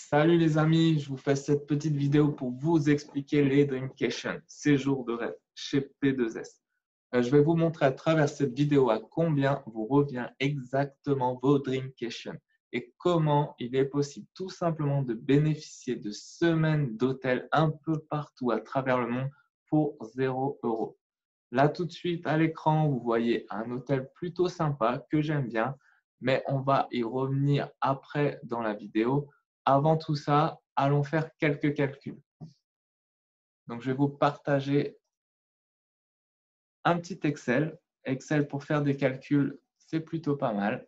Salut les amis, je vous fais cette petite vidéo pour vous expliquer les Dreamcation, séjours de rêve chez P2S. Je vais vous montrer à travers cette vidéo à combien vous revient exactement vos Dreamcation et comment il est possible tout simplement de bénéficier de semaines d'hôtel un peu partout à travers le monde pour 0 €. Là tout de suite à l'écran, vous voyez un hôtel plutôt sympa que j'aime bien, mais on va y revenir après dans la vidéo. Avant tout ça, allons faire quelques calculs. Donc, je vais vous partager un petit Excel. Excel pour faire des calculs, c'est plutôt pas mal.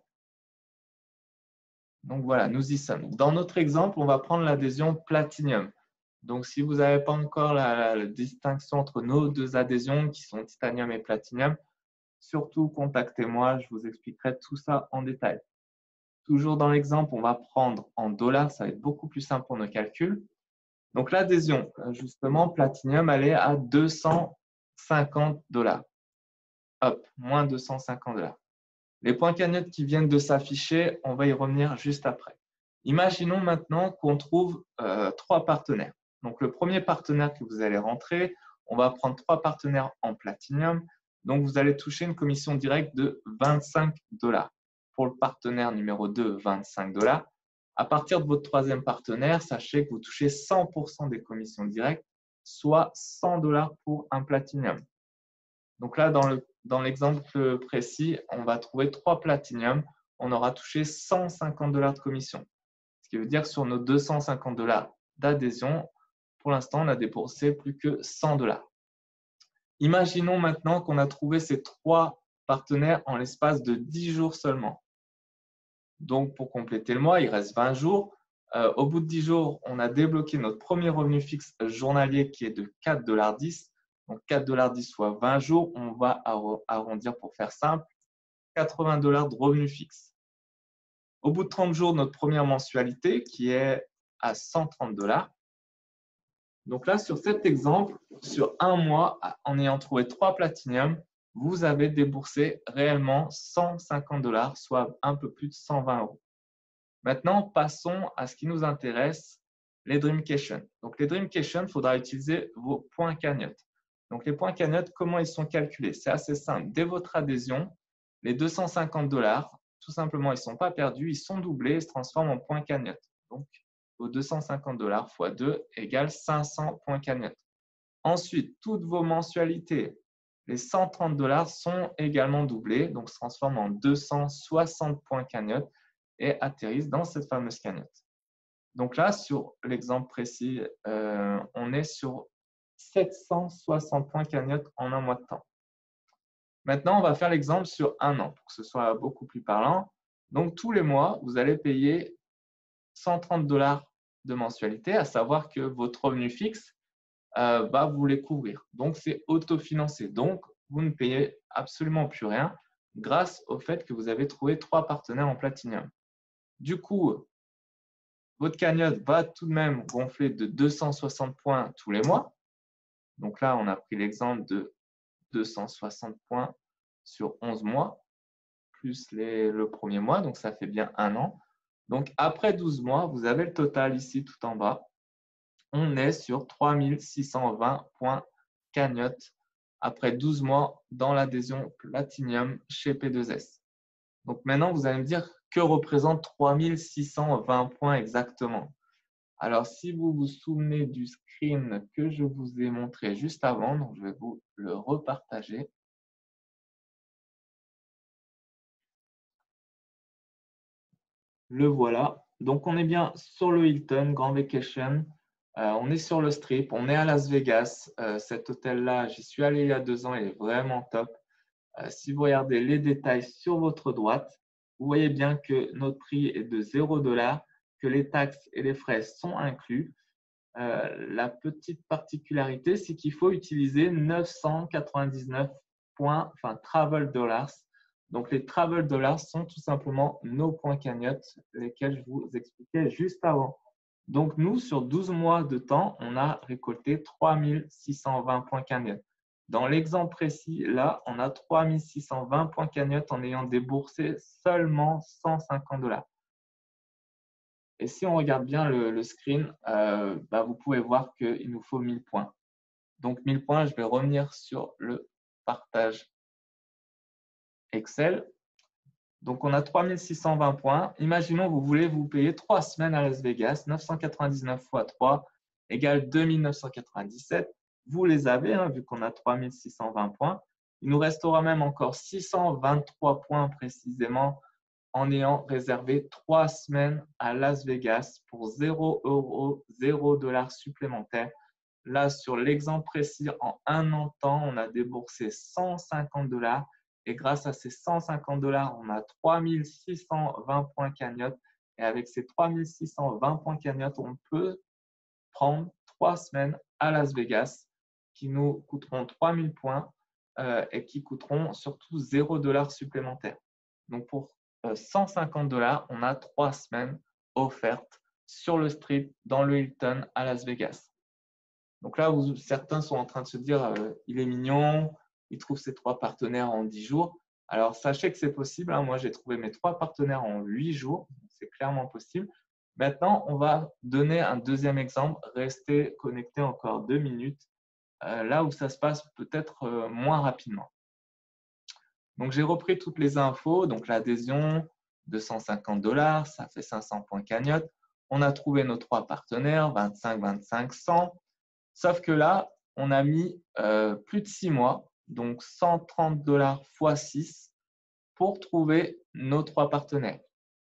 Donc voilà, nous y sommes. Dans notre exemple, on va prendre l'adhésion Platinum. Donc, si vous n'avez pas encore la distinction entre nos deux adhésions qui sont Titanium et Platinum, surtout contactez-moi, je vous expliquerai tout ça en détail. Toujours dans l'exemple, on va prendre en dollars, ça va être beaucoup plus simple pour nos calculs. Donc, l'adhésion, justement, Platinum, elle est à 250 $. Hop, moins 250 $. Les points cagnottes qui viennent de s'afficher, on va y revenir juste après. Imaginons maintenant qu'on trouve 3 partenaires. Donc, le premier partenaire que vous allez rentrer, on va prendre 3 partenaires en Platinum. Donc, vous allez toucher une commission directe de 25 $. Pour le partenaire numéro 2, 25 $. À partir de votre troisième partenaire, sachez que vous touchez 100% des commissions directes, soit 100 $ pour un Platinum. Donc là, dans l'exemple précis, on va trouver 3 Platinum. On aura touché 150 $ de commission. Ce qui veut dire que sur nos 250 $ d'adhésion, pour l'instant, on a déboursé plus que 100 $. Imaginons maintenant qu'on a trouvé ces 3 partenaires en l'espace de 10 jours seulement. Donc, pour compléter le mois, il reste 20 jours. Au bout de 10 jours, on a débloqué notre premier revenu fixe journalier qui est de 4,10 $. Donc, 4,10 $ fois 20 jours, on va arrondir pour faire simple, 80 $ de revenu fixe. Au bout de 30 jours, notre première mensualité qui est à 130 $. Donc là, sur cet exemple, sur un mois, en ayant trouvé 3 Platinum, vous avez déboursé réellement 150 $, soit un peu plus de 120 €. Maintenant, passons à ce qui nous intéresse, les Dreamcation. Donc, les Dreamcation, il faudra utiliser vos points cagnottes. Donc, les points cagnottes, comment ils sont calculés? C'est assez simple. Dès votre adhésion, les 250 $, tout simplement, ils ne sont pas perdus, ils sont doublés et se transforment en points cagnottes. Donc, vos 250 $ x 2 égale 500 points cagnottes. Ensuite, toutes vos mensualités, les 130 $ sont également doublés, donc se transforment en 260 points cagnottes et atterrissent dans cette fameuse cagnotte. Donc là, sur l'exemple précis, on est sur 760 points cagnotte en un mois de temps. Maintenant, on va faire l'exemple sur un an pour que ce soit beaucoup plus parlant. Donc, tous les mois, vous allez payer 130 $ de mensualité, à savoir que votre revenu fixe va vous les couvrir. Donc, c'est autofinancé. Donc, vous ne payez absolument plus rien grâce au fait que vous avez trouvé 3 partenaires en Platinum. Du coup, votre cagnotte va tout de même gonfler de 260 points tous les mois. Donc là, on a pris l'exemple de 260 points sur 11 mois, plus le premier mois, donc ça fait bien un an. Donc après 12 mois, vous avez le total ici tout en bas. On est sur 3620 points cagnotte après 12 mois dans l'adhésion Platinum chez P2S. Donc maintenant, vous allez me dire que représente 3620 points exactement. Alors, si vous vous souvenez du screen que je vous ai montré juste avant, donc je vais vous le repartager. Le voilà. Donc, on est bien sur le Hilton Grand Vacation. On est sur le Strip. On est à Las Vegas. Cet hôtel-là, j'y suis allé il y a 2 ans. Il est vraiment top. Si vous regardez les détails sur votre droite, vous voyez bien que notre prix est de 0 $, que les taxes et les frais sont inclus. La petite particularité, c'est qu'il faut utiliser 999 points, enfin travel dollars. Donc, les travel dollars sont tout simplement nos points cagnottes, lesquels je vous expliquais juste avant. Donc, nous, sur 12 mois de temps, on a récolté 3620 points cagnottes. Dans l'exemple précis, là, on a 3620 points cagnottes en ayant déboursé seulement 150 $. Et si on regarde bien le screen, vous pouvez voir qu'il nous faut 1000 points. Donc 1000 points, je vais revenir sur le partage Excel. Donc on a 3620 points. Imaginons vous voulez vous payer 3 semaines à Las Vegas, 999 fois 3 égale 2997. Vous les avez, hein, vu qu'on a 3620 points. Il nous restera même encore 623 points précisément en ayant réservé 3 semaines à Las Vegas pour 0 €, 0 $ supplémentaires. Là, sur l'exemple précis, en un an de temps, on a déboursé 150 $ et grâce à ces 150 $, on a 3620 points cagnotte. Et avec ces 3620 points cagnotte, on peut prendre 3 semaines à Las Vegas qui nous coûteront 3000 points et qui coûteront surtout 0 $ supplémentaire. Donc, pour 150 $, on a 3 semaines offertes sur le strip dans le Hilton à Las Vegas. Donc là, certains sont en train de se dire il est mignon, il trouve ses 3 partenaires en 10 jours. Alors, sachez que c'est possible. Hein. Moi, j'ai trouvé mes 3 partenaires en 8 jours. C'est clairement possible. Maintenant, on va donner un deuxième exemple. Restez connectés encore 2 minutes, là où ça se passe peut-être moins rapidement. Donc, j'ai repris toutes les infos. Donc, l'adhésion, 250 $, ça fait 500 points cagnotte. On a trouvé nos 3 partenaires, 25, 25, 100. Sauf que là, on a mis plus de 6 mois, donc 130 $ x 6 pour trouver nos 3 partenaires.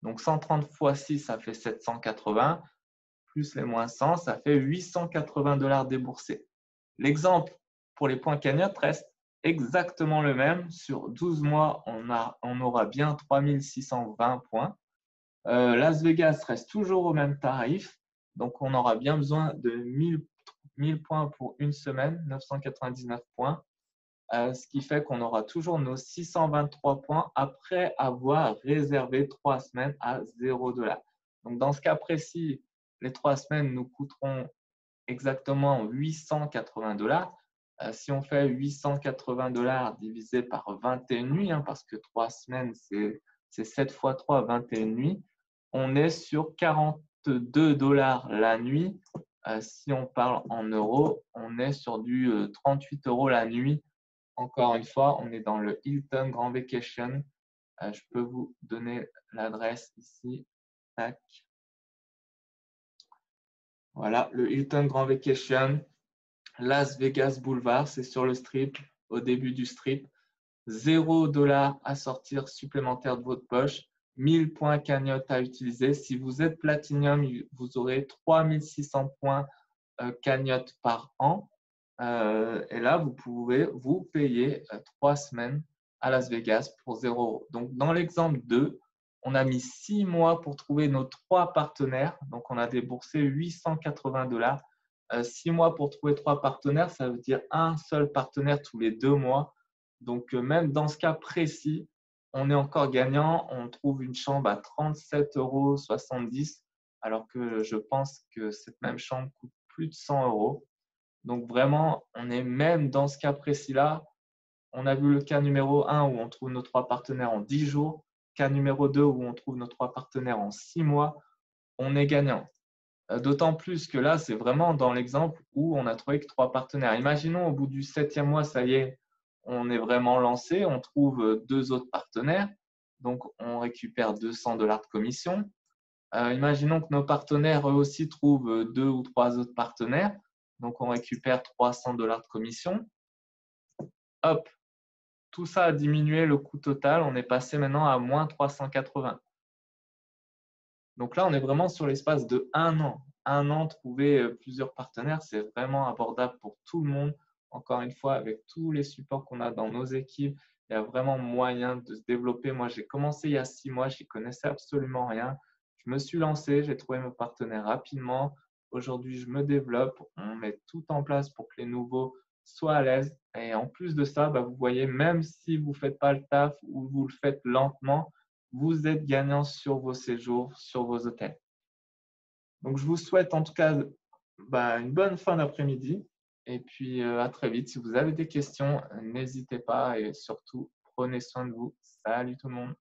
Donc 130 x 6, ça fait 780, plus les moins 100, ça fait 880 $ déboursés. L'exemple pour les points cagnotte reste exactement le même. Sur 12 mois, on aura bien 3620 points. Las Vegas reste toujours au même tarif, donc on aura bien besoin de 1000 points pour une semaine, 999 points, ce qui fait qu'on aura toujours nos 623 points après avoir réservé 3 semaines à 0 $. Donc, dans ce cas précis, les 3 semaines nous coûteront exactement 880 $. Si on fait 880 $ divisé par 21 nuits, hein, parce que 3 semaines, c'est 7 x 3, 21 nuits, on est sur 42 $ la nuit. Si on parle en euros, on est sur du 38 € la nuit. Encore une fois, on est dans le Hilton Grand Vacation. Je peux vous donner l'adresse ici. Tac. Voilà, le Hilton Grand Vacation, Las Vegas Boulevard, c'est sur le strip, au début du strip. 0 $ à sortir supplémentaire de votre poche. 1000 points cagnotte à utiliser. Si vous êtes Platinum, vous aurez 3600 points cagnotte par an. Et là, vous pouvez vous payer 3 semaines à Las Vegas pour 0 €. Donc, dans l'exemple 2, on a mis 6 mois pour trouver nos 3 partenaires. Donc, on a déboursé 880 $. 6 mois pour trouver 3 partenaires, ça veut dire un seul partenaire tous les 2 mois. Donc, même dans ce cas précis, on est encore gagnant. On trouve une chambre à 37,70 €, alors que je pense que cette même chambre coûte plus de 100 €. Donc, vraiment, on est même dans ce cas précis-là. On a vu le cas numéro 1 où on trouve nos 3 partenaires en 10 jours. Cas numéro 2 où on trouve nos 3 partenaires en 6 mois. On est gagnant. D'autant plus que là, c'est vraiment dans l'exemple où on a trouvé que 3 partenaires. Imaginons au bout du 7e mois, ça y est, on est vraiment lancé, on trouve 2 autres partenaires. Donc, on récupère 200 $ de commission. Imaginons que nos partenaires, eux aussi, trouvent 2 ou 3 autres partenaires. Donc, on récupère 300 $ de commission. Hop, tout ça a diminué le coût total. On est passé maintenant à moins 380. Donc là, on est vraiment sur l'espace de 1 an. 1 an, trouver plusieurs partenaires, c'est vraiment abordable pour tout le monde. Encore une fois, avec tous les supports qu'on a dans nos équipes, il y a vraiment moyen de se développer. Moi, j'ai commencé il y a 6 mois, je n'y connaissais absolument rien. Je me suis lancé, j'ai trouvé mes partenaires rapidement. Aujourd'hui, je me développe. On met tout en place pour que les nouveaux soient à l'aise. Et en plus de ça, vous voyez, même si vous ne faites pas le taf ou vous le faites lentement, vous êtes gagnant sur vos séjours, sur vos hôtels. Donc, je vous souhaite en tout cas une bonne fin d'après-midi. Et puis, à très vite. Si vous avez des questions, n'hésitez pas et surtout, prenez soin de vous. Salut tout le monde.